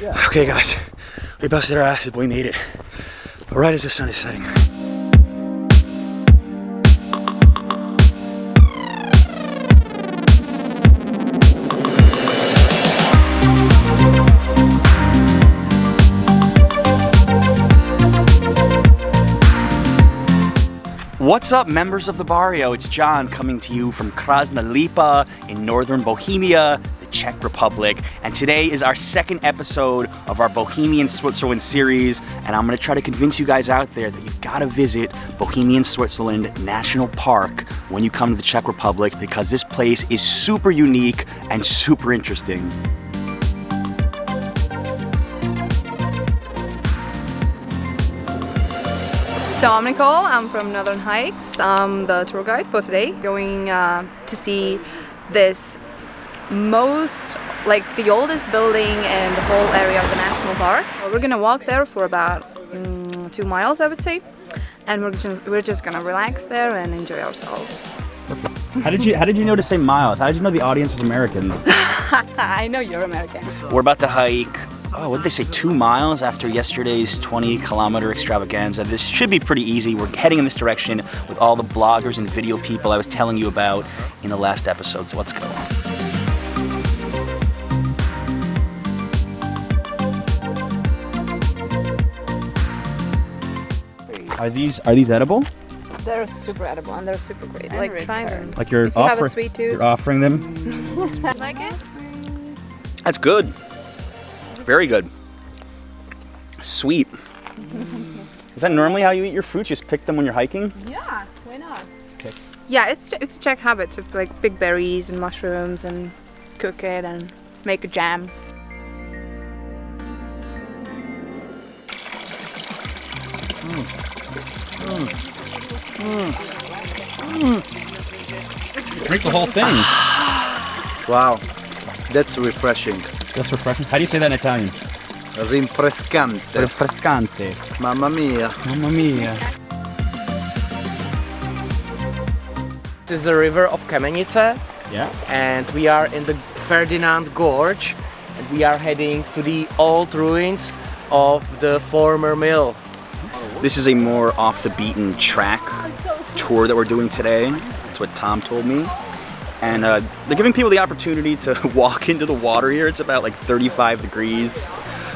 Yeah. Okay, guys, we busted our asses, but we made it. But right as the sun is setting. What's up, members of the Barrio? It's John coming to you from Krasna Lipa in northern Bohemia, the Czech Republic. And today is our second episode of our Bohemian Switzerland series. And I'm gonna try to convince you guys out there that you've gotta visit Bohemian Switzerland National Park when you come to the Czech Republic, because this place is super unique and super interesting. So I'm Nicole, I'm from Northern Hikes. I'm the tour guide for today, going to see this the oldest building in the whole area of the national park. We're gonna walk there for about 2 miles, I would say, and we're just gonna relax there and enjoy ourselves. How did you know to say miles? How did you know the audience was American? I know you're American. We're about to hike. Oh, what did they say, 2 miles after yesterday's 20-kilometer extravaganza? This should be pretty easy. We're heading in this direction with all the bloggers and video people I was telling you about in the last episode, so let's go. Are these edible? They're super edible and they're super great. Like, try them. Like if you have a sweet tooth. You're offering them? Like it? That's good. Very good. Sweet. Is that normally how you eat your fruit? Just pick them when you're hiking? Yeah, why not? Okay. Yeah, it's a Czech habit to pick berries and mushrooms and cook it and make a jam. Drink the whole thing. Wow, that's refreshing. That's refreshing. How do you say that in Italian? Rinfrescante. Refrescante. Mamma mia. Mamma mia. This is the river of Kamenice, Yeah. and we are in the Ferdinand Gorge, and we are heading to the old ruins of the former mill. This is a more off the beaten track tour that we're doing today. That's what Tom told me. And they're giving people the opportunity to walk into the water here. It's about like 35 degrees.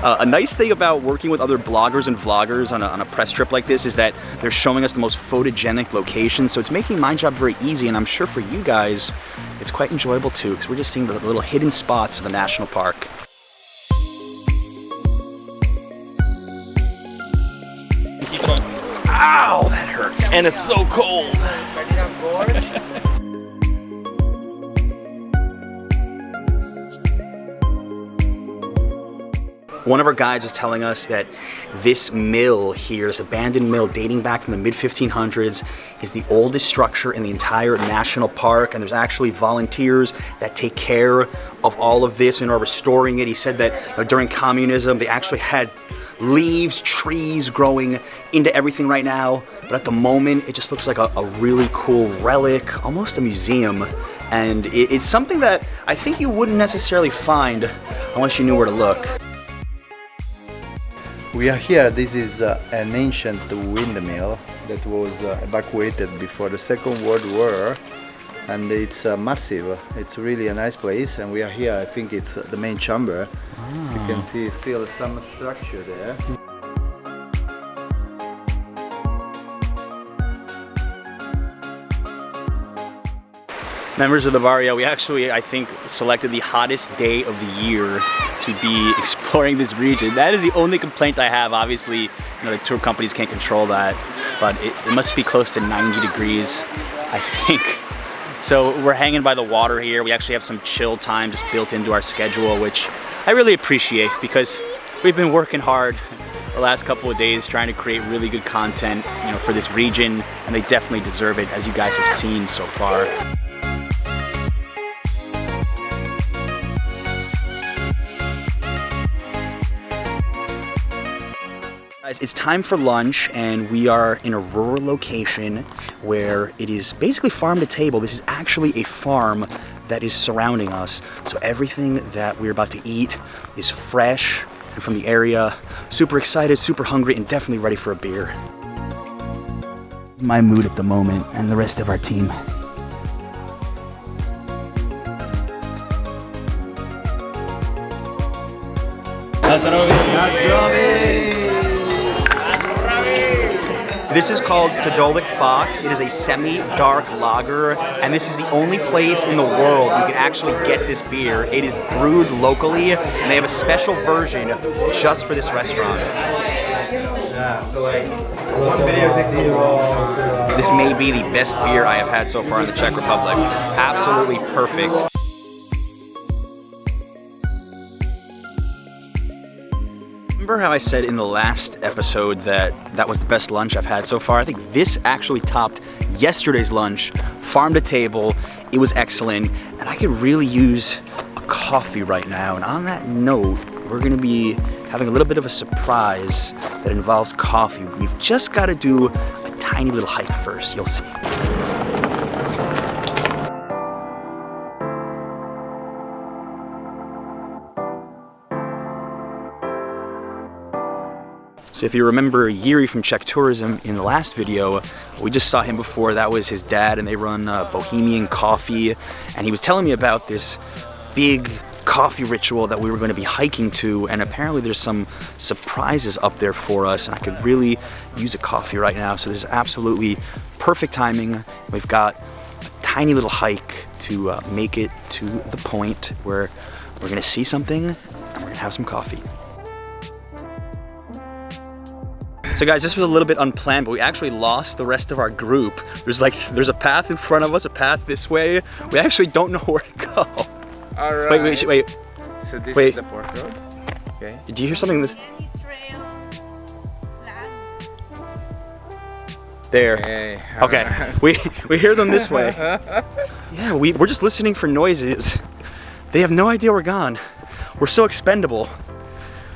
A nice thing about working with other bloggers and vloggers on a press trip like this is that they're showing us the most photogenic locations. So it's making my job very easy, and I'm sure for you guys, it's quite enjoyable too, because we're just seeing the little hidden spots of the national park. Ow, that hurts. And it's so cold. One of our guides was telling us that this mill here, this abandoned mill dating back from the mid-1500s, is the oldest structure in the entire national park, and there's actually volunteers that take care of all of this and are restoring it. He said that during communism they actually had leaves, trees growing into everything right now, but at the moment it just looks like a really cool relic, almost a museum, and it's something that I think you wouldn't necessarily find unless you knew where to look. We are here. This is an ancient windmill that was evacuated before the Second World War, and it's massive. It's really a nice place, and we are here. I think it's the main chamber. You can see still some structure there. Members of the Barrio, we actually, I think, selected the hottest day of the year to be exploring this region. That is the only complaint I have. Obviously, the tour companies can't control that, but it must be close to 90 degrees, I think. So we're hanging by the water here. We actually have some chill time just built into our schedule, which I really appreciate, because we've been working hard the last couple of days trying to create really good content, for this region, and they definitely deserve it, as you guys have seen so far. It's time for lunch, and we are in a rural location where it is basically farm to table. This is actually a farm that is surrounding us. So everything that we're about to eat is fresh and from the area. Super excited, super hungry, and definitely ready for a beer. My mood at the moment, and the rest of our team. This is called Stodolic Fox. It is a semi-dark lager, and this is the only place in the world you can actually get this beer. It is brewed locally, and they have a special version just for this restaurant. Yeah, so like, one video takes you. This may be the best beer I have had so far in the Czech Republic. Absolutely perfect. Remember how I said in the last episode that that was the best lunch I've had so far? I think this actually topped yesterday's lunch, farm to table. It was excellent, and I could really use a coffee right now. And on that note, we're gonna be having a little bit of a surprise that involves coffee. We've just gotta do a tiny little hike first, you'll see. So if you remember Yuri from Czech Tourism in the last video, we just saw him before. That was his dad, and they run Bohemian coffee. And he was telling me about this big coffee ritual that we were going to be hiking to, and apparently there's some surprises up there for us, and I could really use a coffee right now. So this is absolutely perfect timing. We've got a tiny little hike to make it to the point where we're going to see something and we're going to have some coffee. So guys, this was a little bit unplanned, but we actually lost the rest of our group. There's a path in front of us, a path this way. We actually don't know where to go. All right. Wait. So this Wait. is the fork road. Okay. Did you hear something? There. Hey, Okay. right. We hear them this way. Yeah, we're just listening for noises. They have no idea we're gone. We're so expendable.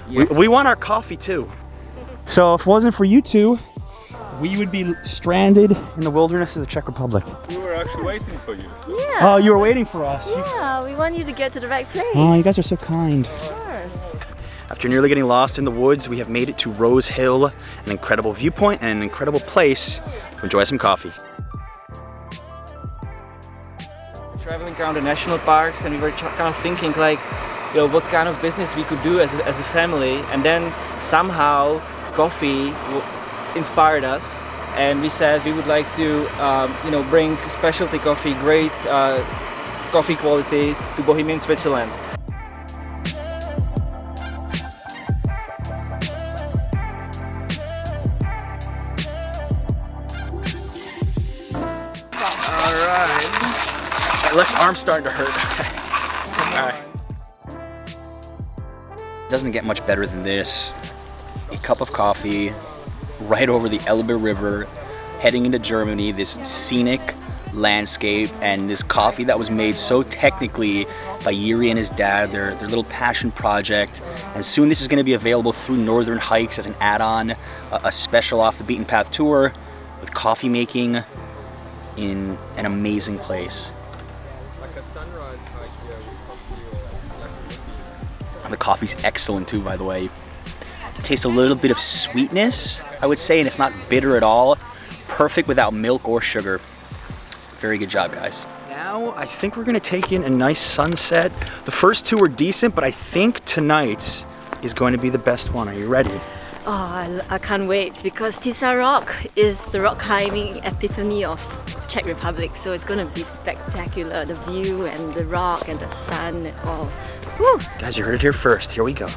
Yes. We want our coffee too. So if it wasn't for you two, we would be stranded in the wilderness of the Czech Republic. We were actually waiting for you. Yeah. Oh, you were waiting for us. Yeah, we want you to get to the right place. Oh, you guys are so kind. Of course. After nearly getting lost in the woods, we have made it to Rose Hill, an incredible viewpoint and an incredible place to enjoy some coffee. Traveling around the national parks, and we were kind of thinking like, you know, what kind of business we could do as a family, and then somehow coffee inspired us, and we said we would like to bring specialty coffee, great coffee quality to Bohemian Switzerland. Alright. My left arm's starting to hurt. All right. Doesn't get much better than this. A cup of coffee right over the Elbe River, heading into Germany, this scenic landscape, and this coffee that was made so technically by Yuri and his dad, their little passion project. And soon this is going to be available through Northern Hikes as an add-on, a special off the beaten path tour with coffee making in an amazing place. Like a sunrise hike here with And the coffee's excellent too, by the way. Tastes a little bit of sweetness, I would say, and it's not bitter at all. Perfect without milk or sugar. Very good job, guys. Now, I think we're gonna take in a nice sunset. The first two were decent, but I think tonight's is going to be the best one. Are you ready? Oh, I can't wait, because Tisa Rock is the rock climbing epiphany of Czech Republic, so it's gonna be spectacular. The view and the rock and the sun and all. Woo! Guys, you heard it here first. Here we go.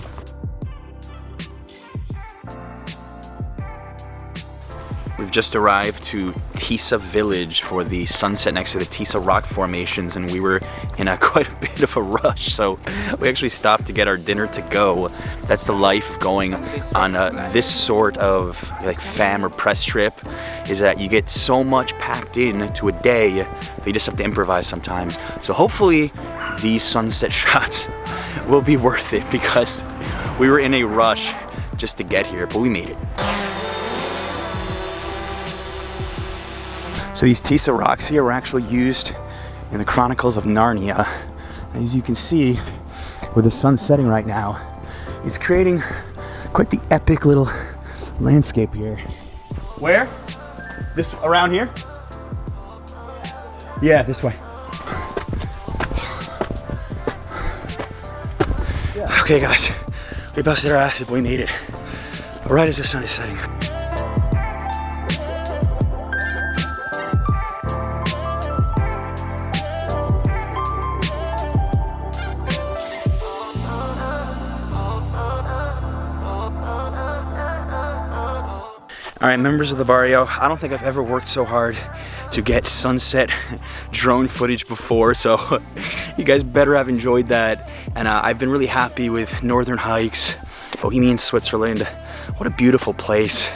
We've just arrived to Tisa village for the sunset next to the Tisa rock formations, and we were in quite a bit of a rush, so we actually stopped to get our dinner to go. That's the life of going on this sort of like fam or press trip, is that you get so much packed in to a day that you just have to improvise sometimes. So hopefully these sunset shots will be worth it, because we were in a rush just to get here, but we made it. So these Tisa rocks here were actually used in the Chronicles of Narnia. As you can see, with the sun setting right now, is creating quite the epic little landscape here. Where? This, around here? Yeah, this way. Okay guys, we busted our asses, but we made it. Right as the sun is setting. All right, members of the Barrio, I don't think I've ever worked so hard to get sunset drone footage before, so you guys better have enjoyed that. And I've been really happy with Northern Hikes, Bohemian, Switzerland. What a beautiful place.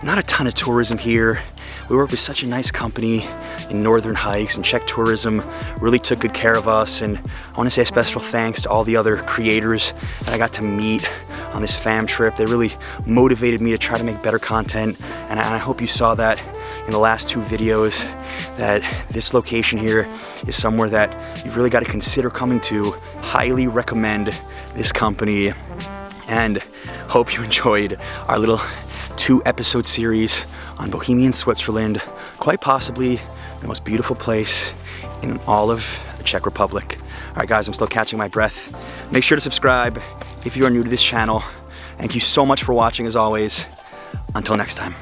Not a ton of tourism here. We work with such a nice company in Northern Hikes, and Czech tourism really took good care of us. And I want to say a special thanks to all the other creators that I got to meet on this fam trip. They really motivated me to try to make better content, and I hope you saw that in the last two videos, that this location here is somewhere that you've really got to consider coming to. Highly recommend this company, and hope you enjoyed our little 2-episode series on Bohemian, Switzerland, quite possibly the most beautiful place in all of the Czech Republic. All right guys, I'm still catching my breath. Make sure to subscribe if you are new to this channel. Thank you so much for watching as always. Until next time.